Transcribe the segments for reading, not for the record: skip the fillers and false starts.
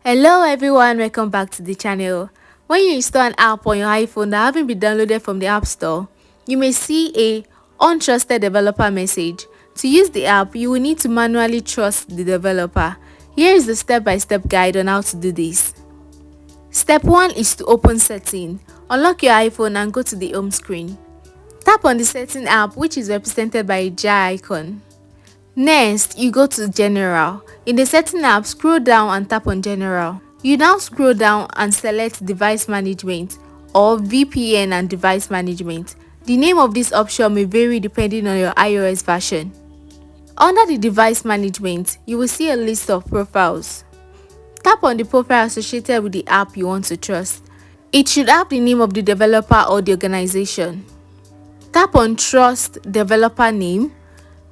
Hello everyone, welcome back to the channel. When you install an app on your iPhone that haven't been downloaded from the App Store, you may see a untrusted developer message. To use the app, you will need to manually trust the developer. Here is the step-by-step guide on how to do this. Step 1 is to open Setting. Unlock your iPhone and go to the home screen. Tap on the Setting app, which is represented by a jar icon. Next, you go to General. In the Setting app, scroll down and tap on General. You now scroll down and select Device Management or VPN and Device Management. The name of this option may vary depending on your iOS version. Under the Device Management, you will see a list of profiles. Tap on the profile associated with the app you want to trust. It should have the name of the developer or the organization. Tap on Trust Developer Name.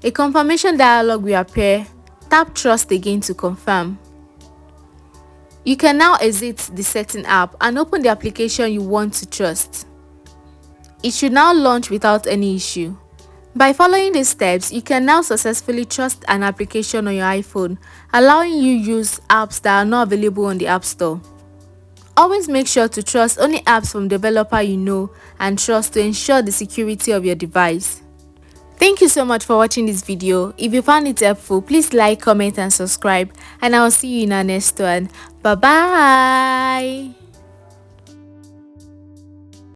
A confirmation dialog will appear. Tap Trust again to confirm. You can now exit the Setting app and open the application you want to trust. It should now launch without any issue. By following these steps, you can now successfully trust an application on your iPhone, allowing you use apps that are not available on the App Store. Always make sure to trust only apps from developer you know and trust to ensure the security of your device. Thank you so much for watching this video. If you found it helpful, please like, comment and subscribe, and I will see you in our next one. Bye bye.